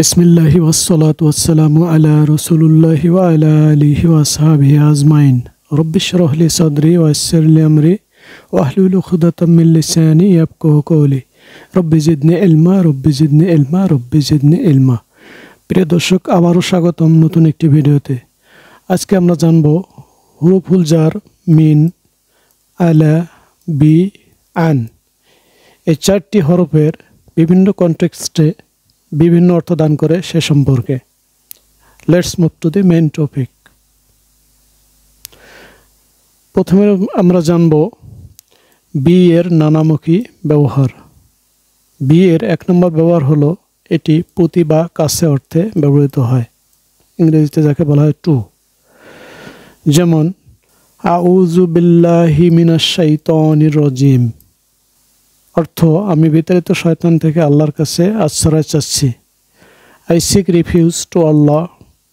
বিসমিল্লাহি ওয়াসসালাতু ওয়াসসালামু আলা রাসূলিল্লাহি ওয়া আলা আলিহি ওয়া আসহাবিহি আজমাইন। রব্বি ইশরাহ লি সাদরি ওয়া ইয়াসসির লি আমরি ওয়াহলুল উকদাতাম মিন লিসানি ইয়াফকাহু কওলি। রব্বি জিদনি ইলমা, রব্বি জিদনি ইলমা, রব্বি জিদনি ইলমা। প্রিয় দর্শক, আবারও স্বাগতম নতুন একটি ভিডিওতে। আজকে আমরা জানব হুরুফুল জার মিন, আলা, বি, আন এই চারটি হরফের বিভিন্ন কনটেক্সটে বিভিন্ন অর্থ দান করে সে সম্পর্কে। Let's move to the main topic. প্রথমে আমরা জানব বি এর নানামুখী ব্যবহার। বি এর এক নম্বর ব্যবহার হলো এটি প্রতি বা কাছে অর্থে ব্যবহৃত হয়, ইংরেজিতে যাকে বলা হয় টু। যেমন আউযু বিল্লাহি মিনাশ শাইতানির রাজিম, অর্থ আমি বিতাড়িত শয়তান থেকে আল্লাহর কাছে আশ্রয় চাচ্ছি। I seek refuge to Allah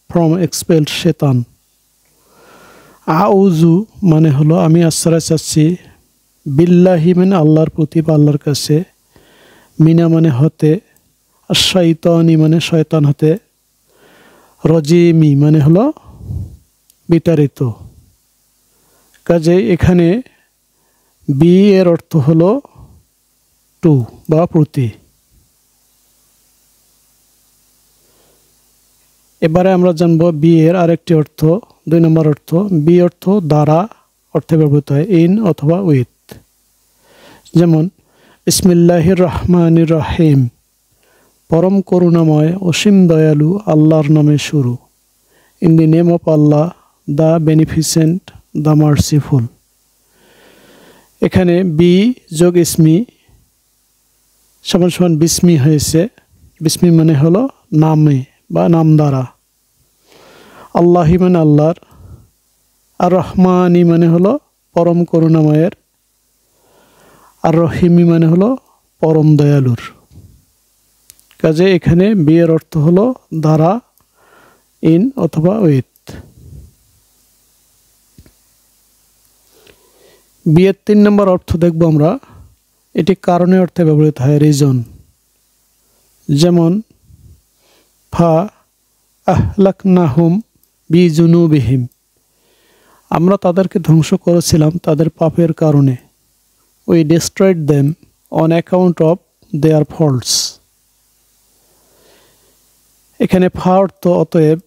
from expelled শয়তান। আউযু মানে হলো আমি আশ্রয় চাচ্ছি, বিল্লাহি মানে আল্লাহর প্রতি বা আল্লাহর কাছে, মিনা মানে হতে, আর শয়তানি মানে শয়তান হতে, রজিমি মানে হলো বিতাড়িত। কাজে এখানে বি এর অর্থ হলো টু বা প্রতি। এবারে আমরা জানব বি এর আরেকটি অর্থ, দুই নম্বর অর্থ। বি অর্থ দ্বারা অর্থে ব্যবহৃত হয়, ইন অথবা উইথ। যেমন বিসমিল্লাহির রহমানির রহিম, পরম করুণাময় অসীম দয়ালু আল্লাহর নামে শুরু। In the name of Allah the beneficent the merciful. এখানে বি যোগ ইসমি সমান সমান বিস্মি হয়েছে। বিস্মি মানে হলো নামে বা নাম দ্বারা। আল্লাহি মানে আল্লাহর, আর রহমানি মানে হলো পরম করুণাময়ের, আর রহিমি মানে হলো পরম দয়ালুর। কাজে এখানে বি এর অর্থ হলো দ্বারা, ইন অথবা উইথ। বি এর তিন নম্বর অর্থ দেখব আমরা, এটি কারণে অর্থে ব্যবহৃত হয়, রিজন। যেমন ফা আহলাকনাহুম বিজুনুবিহিম, আমরা তাদেরকে ধ্বংস করেছিলাম তাদের পাপের কারণে। We destroyed them on account of their faults. এখানে ফা অর্থ অতএব,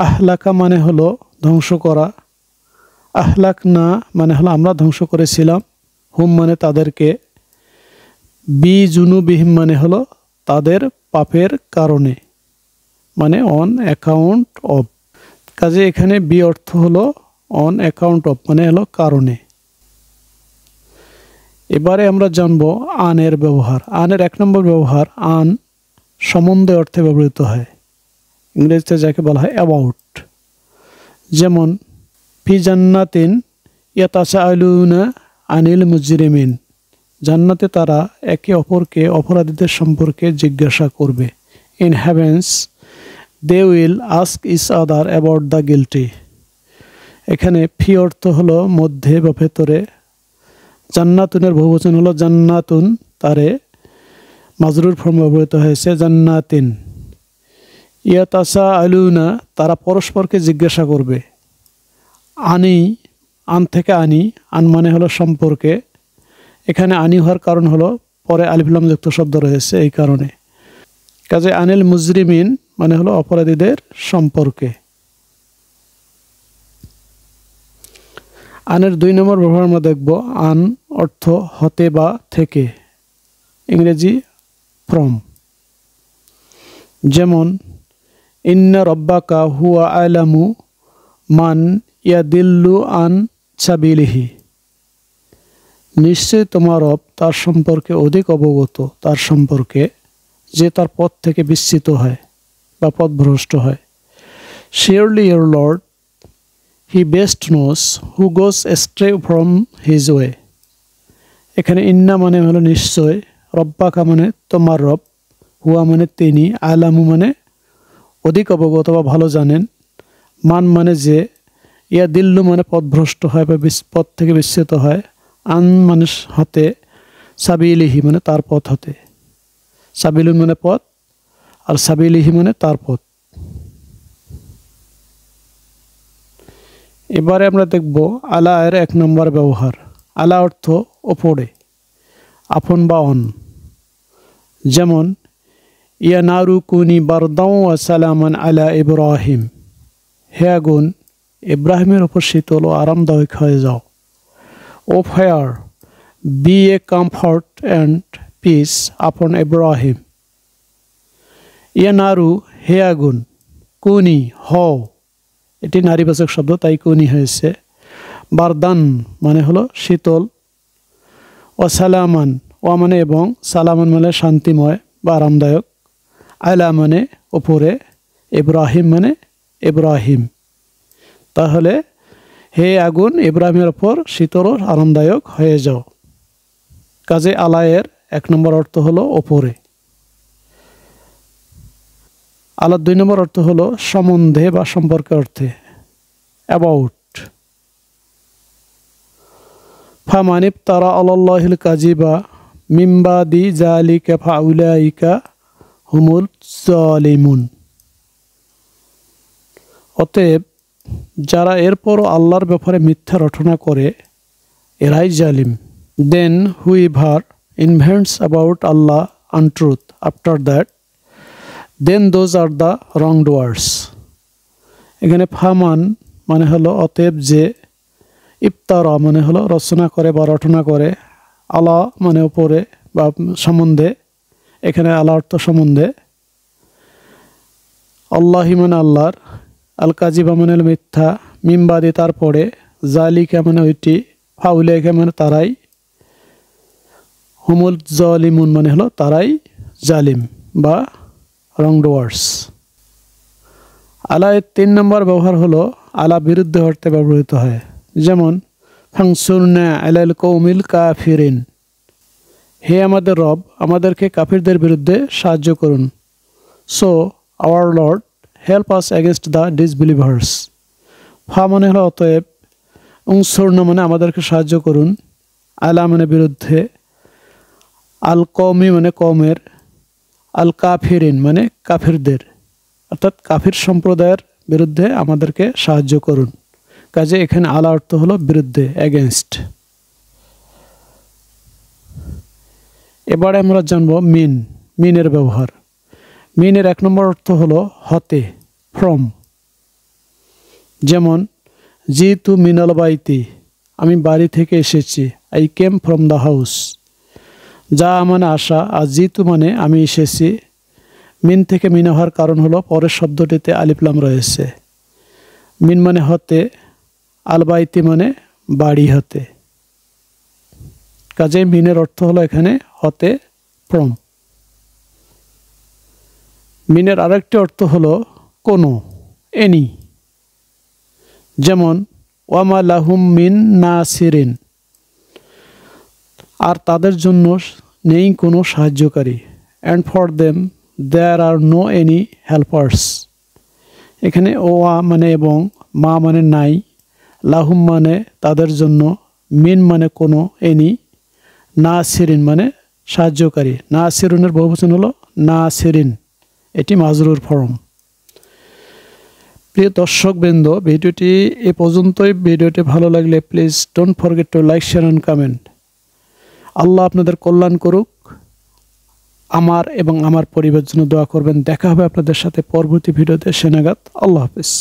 আহলাকা মানে হলো ধ্বংস করা, আহলাকনা মানে হলো আমরা ধ্বংস করেছিলাম, হুম মানে তাদেরকে, বিজুনুবিহিম মানে হলো তাদের পাপের কারণে, মানে অন অ্যাকাউন্ট অফ। কাজে এখানে বি অর্থ হলো অন অ্যাকাউন্ট অফ মানে হলো কারণে। এবারে আমরা জানব আনের ব্যবহার। আনের এক নম্বর ব্যবহার, আন সম্বন্ধে অর্থে ব্যবহৃত হয়, ইংরেজিতে যাকে বলা হয় অ্যাবাউট। যেমন ফি জান্নাতিন ইয়াতাসাআলুনা আনিল মুজরিমিন, জান্নাতে তারা একে অপরকে অপরাধীদের সম্পর্কে জিজ্ঞাসা করবে। In heavens they will ask each other about the guilty. এখানে ফি অর্থ হলো মধ্যে বা ভেতরে, জান্নাতুনের বহুবচন হলো জান্নাতুন, তারে মাজরুর ফর্ম ব্যবহৃত হয়েছে জান্নাতিন। ইয়াতাসাআলুনা তারা পরস্পরকে জিজ্ঞাসা করবে। আনি, আন থেকে আনি, আন মানে হলো সম্পর্কে। এখানে আনি হওয়ার কারণ হলো পরে আলিফ লাম যুক্ত শব্দ রয়েছে, এই কারণে। কাজে আনিল মুজরিমিন মানে হলো অপরাধীদের সম্পর্কে। আনের দুই নম্বর ব্যবহার আমরা দেখব, আন অর্থ হতে বা থেকে, ইংরেজি ফ্রম। যেমন ইন্না রব্বাকা হুয়া আলামু মান ইয়াদিল্লু আন সাবিলিহি, নিশ্চয় তোমার রব তার সম্পর্কে অধিক অবগত, তার সম্পর্কে যে তার পথ থেকে বিচ্যুত হয় বা পথভ্রষ্ট হয়। Surely your lord he best knows who goes astray from his way. এখানে ইন্না মানে হলো নিশ্চয়, রব্বাকা মানে তোমার রব, হুয়া মানে তিনি, আলামু মানে অধিক অবগত বা ভালো জানেন, মান মানে যে, ইয়া দিল্লু মানে পথভ্রষ্ট হয় বা পথ থেকে বিচ্যুত হয়, আন মানে হতে, সাবিলিহি মানে তার পথ হতে, সাবিলুন মানে পথ, আর সাবিলিহি মানে তার পথ। এবারে আমরা দেখব আলা এর 1 নম্বর ব্যবহার। আলা অর্থ ওপরে, আপন বা অন। যেমন ইয়া নারু কুনি বারদাও ওয়া সালামান আলা ইব্রাহিম, হে আগুন ইব্রাহিমের উপর শীতল ও আরামদায়ক হয়ে যাও। O fire, be a comfort and peace upon Ibrahim. ইয়া নারু, হে আগুন, কুনি হও, এটি নারীবাচক শব্দ তাই কুনি হয়েছে। বারদান মানে হলো শীতল, ও সালামান, ও মানে এবং, সালামান মানে শান্তিময় বা আরামদায়ক, আলা মানে উপরে, ইব্রাহিম মানে ইব্রাহিম। তাহলে হে আগুন ইব্রাহিমের ওপর শীতল ও আরামদায়ক হয়ে যাও। কাজে আলায়ের 1 নম্বর অর্থ হলো ওপরে। আলার 2 নম্বর অর্থ হলো সম্বন্ধে বা সম্পর্কে অর্থে, অ্যাবাউট। ফামান ইফতারা আলাল্লাহিল কাযিবা মিন বাদি যালিকা ফাউলাইকা হুমুল যালিমুন। অতএব যারা এরপরও আল্লাহর ব্যাপারে মিথ্যা রটনা করে এরাই জালিম। Then whoever invents about Allah untruth after that, then those are the wrongdoers. এখানে ফামান মানে হলো অতএব যে, ইফতারা মানে হলো রচনা করে বা রটনা করে, আলা মানে উপরে বা সম্বন্ধে, এখানে আলা অর্থ সম্বন্ধে, আল্লাহি মানে আল্লাহর, আল কাজিবা মানে মিথ্যা, মিমবাদি তারপরে, জালিকা মানে ওইটি, ফাউলাইকা মানে তারাই, হুমুল জালিমুন মানে হলো তারাই জালিম বা রং ডুয়ার্স। আলা এর 3 নম্বর ব্যবহার হলো আলা বিরুদ্ধে অর্থে ব্যবহৃত হয়। যেমন ফাংসুরনা আলাল কওমিল কাফিরিন, হে আমাদের রব আমাদেরকে কাফিরদের বিরুদ্ধে সাহায্য করুন। So our Lord help us against the disbelievers. ফা মানে হলো অতএব, উনসুরনা মানে আমাদেরকে সাহায্য করুন, আলা মানে বিরুদ্ধে, আল কওমি মানে কওমের, আল কাফিরিন মানে কাফিরদের, অর্থাৎ কাফির সম্প্রদায়ের বিরুদ্ধে আমাদেরকে সাহায্য করুন। কাজে এখানে আলা অর্থ হলো বিরুদ্ধে, এগেনস্ট। এবারে আমরা জানব মিন, মিনের ব্যবহার। মিনের 1 নম্বর অর্থ হলো হতে, ফ্রম। যেমন জিতু মিনাল বাইতি, আমি বাড়ি থেকে এসেছি, I came from the house. যা মানে আসা, আর জিতু মানে আমি এসেছি। মিন থেকে মিন হওয়ার কারণ হলো পরের শব্দটিতে আলিফ লাম রয়েছে। মিন মানে হতে, আল বাইতি মানে বাড়ি হতে। কাজে মিনের অর্থ হলো এখানে হতে, ফ্রম। মিনের আরেকটি অর্থ হলো কোনো, এনি। যেমন ওয়ামা লাহুম মিন নাসিরিন, আর তাদের জন্য নেই কোনো সাহায্যকারী। And for them there are no any helpers. এখানে ওয়া মানে এবং, মা মানে নাই, লাহুম মানে তাদের জন্য, মিন মানে কোনো, এনি, নাসিরিন মানে সাহায্যকারী। নাসিরুনের বহুবচন হলো নাসিরিন, এটি মাজরুর ফর্ম। প্রিয় দর্শকবৃন্দ, ভিডিওটি এ পর্যন্তই। ভিডিওটি ভালো লাগলে please don't forget to like, share and comment. Allah আপনাদের কল্যাণ করুক। আমার এবং আমার পরিবারের জন্য দোয়া করবেন। দেখা হবে আপনাদের সাথে পরবর্তী ভিডিওতে। সে নাগাদ আল্লাহ হাফেজ।